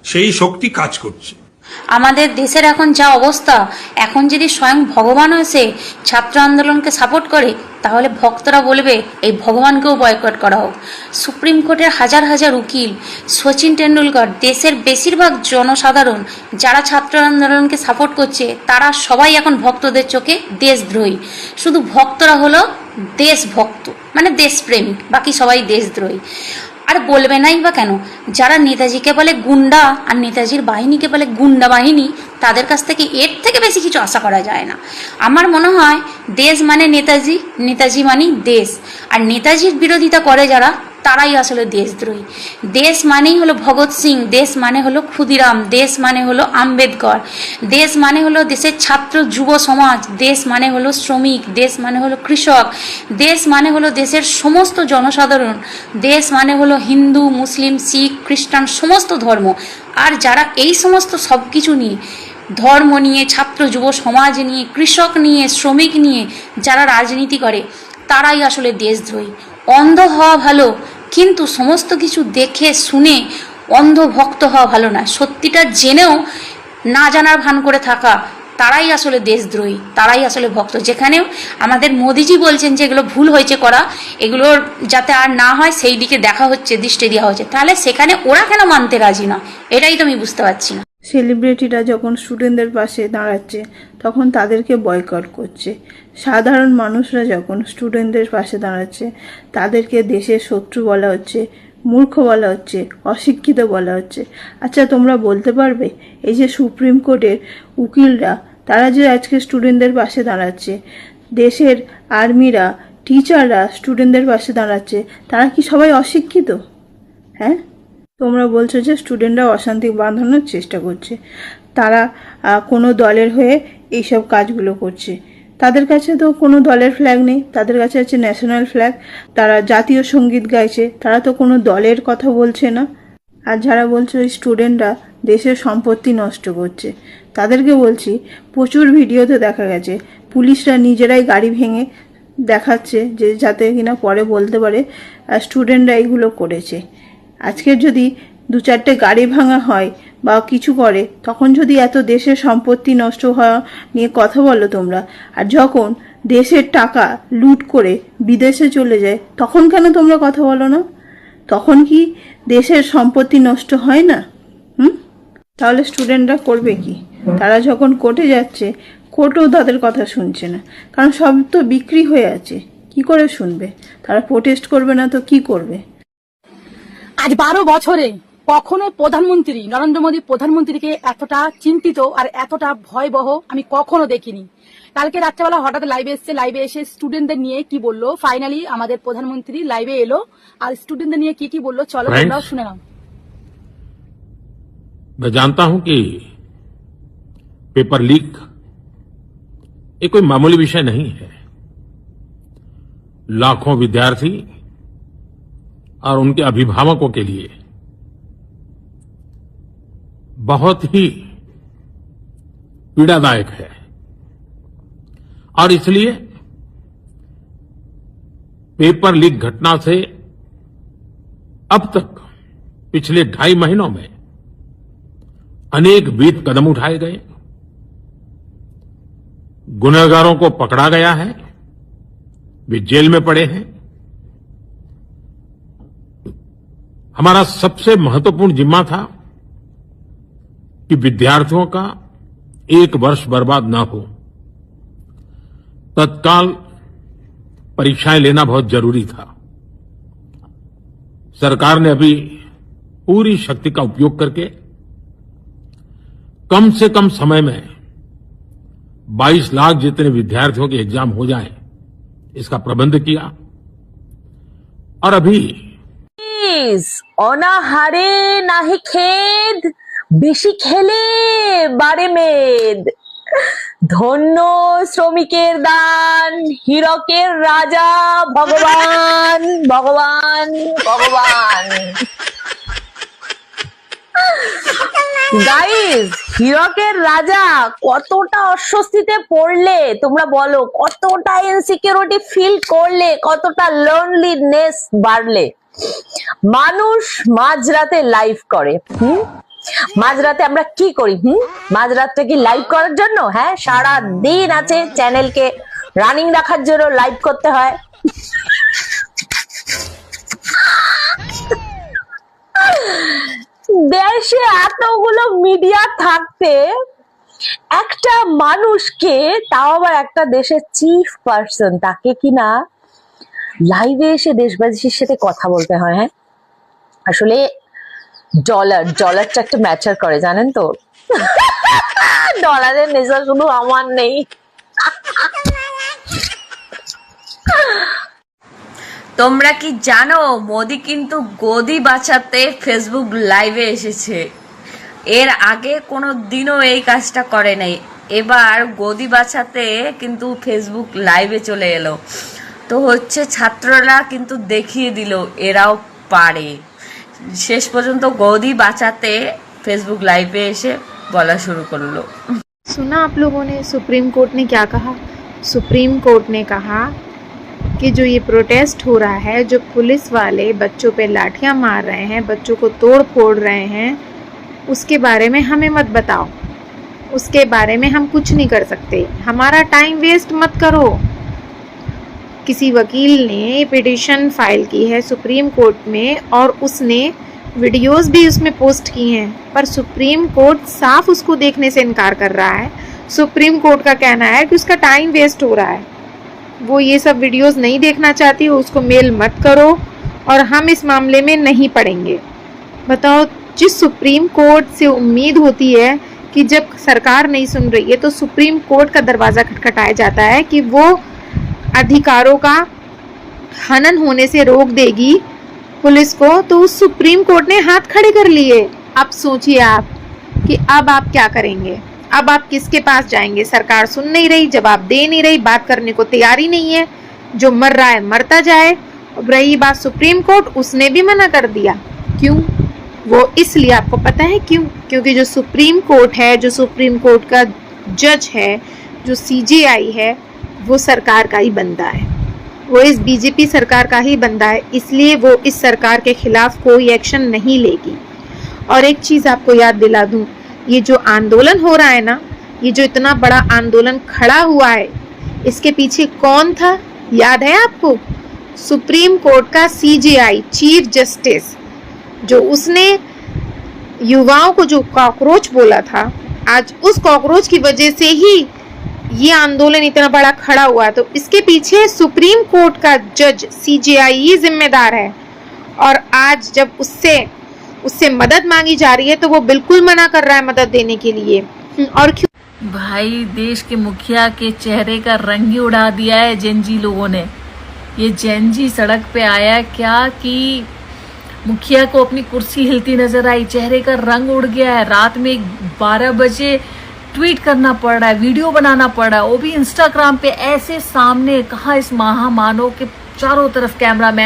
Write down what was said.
সেই শক্তি কাজ করছে। আমাদের দেশের এখন যা অবস্থা, এখন যদি স্বয়ং ভগবান এসে ছাত্র আন্দোলনকে সাপোর্ট করে, তাহলে ভক্তরা বলবে এই ভগবানকেও বয়কট করা হোক। সুপ্রিম কোর্টের হাজার হাজার উকিল, সচিন টেন্ডুলকর, দেশের বেশিরভাগ জনসাধারণ যারা ছাত্র আন্দোলনকে সাপোর্ট করছে, তারা সবাই এখন ভক্তদের চোখে দেশদ্রোহী। শুধু ভক্তরা হলো দেশভক্ত, মানে দেশপ্রেমিক, বাকি সবাই দেশদ্রোহী। আর বলবে নাই বা কেন? যারা নেতাজিকে বলে গুন্ডা আর নেতাজির বাহিনীকে বলে গুন্ডা বাহিনী, তাদের কাছ থেকে এর থেকে বেশি কিছু আশা করা যায় না। আমার মনে হয় দেশ মানে নেতাজি, নেতাজি মানেই দেশ। আর নেতাজির বিরোধিতা করে যারা, তারাই আসলে দেশদ্রোহী। দেশ মানেই হলো ভগৎ সিং, দেশ মানে হলো ক্ষুদিরাম, দেশ মানে হলো আম্বেদকর, দেশ মানে হলো দেশের ছাত্র যুব সমাজ, দেশ মানে হলো শ্রমিক, দেশ মানে হলো কৃষক, দেশ মানে হলো দেশের সমস্ত জনসাধারণ, দেশ মানে হলো হিন্দু, মুসলিম, শিখ, খ্রিস্টান, সমস্ত ধর্ম। আর যারা এই সমস্ত সব কিছু নিয়ে, ধর্ম নিয়ে, ছাত্র যুব সমাজ নিয়ে, কৃষক নিয়ে, শ্রমিক নিয়ে যারা রাজনীতি করে, তারাই আসলে দেশদ্রোহী। অন্ধ হওয়া ভালো, কিন্তু সমস্ত কিছু দেখে শুনে অন্ধ ভক্ত হওয়া ভালো না। সত্যিটা জেনেও না জানার ভান করে থাকা, তারাই আসলে দেশদ্রোহী, তারাই আসলে ভক্ত। যেখানেও আমাদের মোদিজি বলছেন যে এগুলো ভুল হয়েছে করা, এগুলোর যাতে আর না হয় সেই দিকে দেখা হচ্ছে, দৃষ্টি দেওয়া হচ্ছে, তাহলে সেখানে ওরা কেন মানতে রাজি না? এটাই তো আমি বুঝতে পারছি না। সেলিব্রিটিরা যখন স্টুডেন্টদের পাশে দাঁড়াচ্ছে, তখন তাদেরকে বয়কট করছে। সাধারণ মানুষরা যখন স্টুডেন্টদের পাশে দাঁড়াচ্ছে, তাদেরকে দেশের শত্রু বলা হচ্ছে, মূর্খ বলা হচ্ছে, অশিক্ষিত বলা হচ্ছে। আচ্ছা, তোমরা বলতে পারবে এই যে সুপ্রিম কোর্টের উকিলরা, তারা যে আজকে স্টুডেন্টদের পাশে দাঁড়াচ্ছে, দেশের আর্মিরা, টিচাররা স্টুডেন্টদের পাশে দাঁড়াচ্ছে, তারা কি সবাই অশিক্ষিত? হ্যাঁ, তোমরা বলছো যে স্টুডেন্টরা অশান্তি বাঁধানোর চেষ্টা করছে, তারা কোনো দলের হয়ে এইসব কাজগুলো করছে। তাদের কাছে তো কোনো দলের ফ্ল্যাগ নেই, তাদের কাছে আছে ন্যাশনাল ফ্ল্যাগ। তারা জাতীয় সঙ্গীত গাইছে, তারা তো কোনো দলের কথা বলছে না। আর যারা বলছে ওই স্টুডেন্টরা দেশের সম্পত্তি নষ্ট করছে, তাদেরকে বলছি, প্রচুর ভিডিওতে দেখা গেছে পুলিশরা নিজেরাই গাড়ি ভেঙে দেখাচ্ছে, যে যাতে কিনা পরে বলতে পারে স্টুডেন্টরা এইগুলো করেছে। আজকের যদি দু চারটে গাড়ি ভাঙা হয় বা কিছু করে, তখন যদি এত দেশের সম্পত্তি নষ্ট হওয়া নিয়ে কথা বলো তোমরা, আর যখন দেশের টাকা লুট করে বিদেশে চলে যায়, তখন কেন তোমরা কথা বলো না? তখন কি দেশের সম্পত্তি নষ্ট হয় না? তাহলে স্টুডেন্টরা করবে কি? তারা যখন কোর্টে যাচ্ছে, কোর্টও তাদের কথা শুনছে না, কারণ সব তো বিক্রি হয়ে আছে। কি করে শুনবে? তারা প্রোটেস্ট করবে না তো কি করবে? আজ 12 বছরে কখনো প্রধানমন্ত্রী নরেন্দ্র মোদী প্রধানমন্ত্রীকে এতটা চিন্তিত আর এতটা ভয়াবহ আমি কখনো দেখিনি। কালকে রাত্রেবেলা হঠাৎ লাইভে এসে স্টুডেন্টদের নিয়ে কি বললো, ফাইনালি আমাদের প্রধানমন্ত্রী লাইভে এলো আর স্টুডেন্টদের নিয়ে কি বললো, চলো তোমরাও শুনে নাও। मैं जानता हूं कि पेपर लीक ये कोई मामूली विषय नहीं है। लाखों विद्यार्थी और उनके अभिभावकों के लिए बहुत ही पीड़ादायक है, और इसलिए पेपर लीक घटना से अब तक पिछले 2.5 महीनों में अनेक विध कदम उठाए गए, गुनहगारों को पकड़ा गया है, वे जेल में पड़े हैं। हमारा सबसे महत्वपूर्ण जिम्मा था कि विद्यार्थियों का 1 वर्ष बर्बाद ना हो। तत्काल परीक्षाएं लेना बहुत जरूरी था। सरकार ने अभी पूरी शक्ति का उपयोग करके कम से कम समय में 22 लाख जितने विद्यार्थियों के एग्जाम हो जाए, इसका प्रबंध किया। और अभी অনাহারে নাহি খেদ, বেশি খেলে বাড়ে মেদ। ধন্য শ্রমিকের দান, হীরকের রাজা ভগবান ভগবান ভগবান। গাইস, হীরকের রাজা কতটা অস্বস্তিতে পড়লে তোমরা বলো, কতটা ইনসিকিউরিটি ফিল করলে, কতটা লোনলিনেস বাড়লে। মানুষ মাঝরাতে লাইভ করে, মাঝরাতে আমরা কি করি? মাঝরাতটা কি লাইভ করার জন্য? হ্যাঁ, সারা দিন আছে চ্যানেলকে রানিং রাখার জন্য লাইভ করতে হয়। দেশে এতগুলো মিডিয়া থাকতে একটা মানুষকে, তাও আবার একটা দেশের চিফ পার্সন, তাকে কিনা লাইভে এসে দেশবাসীর সাথে কথা বলতে হয়। হ্যাঁ, আসলে ডলারটা একটা ম্যাটার করে, জানেন তো। ডলারের নেশা শুধু আমার নেই। তোমরা কি জানো মোদি কিন্তু গদি বাঁচাতে ফেসবুক লাইভে এসেছে? এর আগে কোনো দিনও এই কাজটা করে নাই, এবার গদি বাঁচাতে কিন্তু ফেসবুক লাইভে চলে এলো। তো হচ্ছে ছাত্ররা কিন্তু দেখিয়ে দিল এরাও পারে। শেষ পর্যন্ত গদি বাঁচাতে ফেসবুক লাইভে এসে বলা শুরু করলো। सुना आप लोगों ने सुप्रीम कोर्ट ने क्या कहा? सुप्रीम कोर्ट ने कहा कि जो ये प्रोटेस्ट हो रहा है, जो पुलिस वाले बच्चों पे लाठियां मार रहे हैं, बच्चों को तोड़ फोड़ रहे हैं, उसके बारे में हमें मत बताओ। उसके बारे में हम कुछ नहीं कर सकते। हमारा टाइम वेस्ट मत करो। किसी वकील ने पिटीशन फाइल की है सुप्रीम कोर्ट में और उसने वीडियोस भी उसमें पोस्ट की हैं, पर सुप्रीम कोर्ट साफ उसको देखने से इनकार कर रहा है। सुप्रीम कोर्ट का कहना है कि उसका टाइम वेस्ट हो रहा है, वो ये सब वीडियोस नहीं देखना चाहती, उसको मेल मत करो और हम इस मामले में नहीं पड़ेंगे। बताओ, जिस सुप्रीम कोर्ट से उम्मीद होती है कि जब सरकार नहीं सुन रही है तो सुप्रीम कोर्ट का दरवाज़ा खटखटाया जाता है कि वो अधिकारों का हनन होने से रोक देगी पुलिस को, तो उस सुप्रीम कोर्ट ने हाथ खड़े कर लिए। अब सोचिए आप कि अब आप क्या करेंगे? अब आप किसके पास जाएंगे? सरकार सुन नहीं रही, जवाब दे नहीं रही, बात करने को तैयार ही नहीं है। जो मर रहा है मरता जाए। अब रही बात सुप्रीम कोर्ट, उसने भी मना कर दिया। क्यों? वो इसलिए, आपको पता है क्यों? क्योंकि जो सुप्रीम कोर्ट है, जो सुप्रीम कोर्ट का जज है, जो CJI है, वो सरकार का ही बंदा है। वो इस बीजेपी सरकार का ही बंदा है, इसलिए वो इस सरकार के खिलाफ कोई एक्शन नहीं लेगी। और एक चीज़ आपको याद दिला दूं, ये जो आंदोलन हो रहा है ना, ये जो इतना बड़ा आंदोलन खड़ा हुआ है, इसके पीछे कौन था याद है आपको? सुप्रीम कोर्ट का CJI, चीफ जस्टिस, जो उसने युवाओं को जो कॉकरोच बोला था, आज उस कॉकरोच की वजह से ही ये आंदोलन इतना बड़ा खड़ा हुआ। तो इसके पीछे सुप्रीम कोर्ट का जज CJI ही जिम्मेदार है। और आज जब उससे मदद मांगी जा रही है तो वो बिल्कुल मना कर रहा है मदद देने के लिए। और क्यों? भाई, देश के मुखिया के चेहरे का रंग ही उड़ा दिया है जेनजी लोगों ने। ये जेनजी सड़क पे आया क्या कि मुखिया को अपनी कुर्सी हिलती नजर आई, चेहरे का रंग उड़ गया है। रात में 12 बजे ट्वीट करना पड़ रहा है, वीडियो बनाना पड़ रहा है, वो भी इंस्टाग्राम पे ऐसे सामने। कहा इस महामानव के चारों तरफ कैमरामैन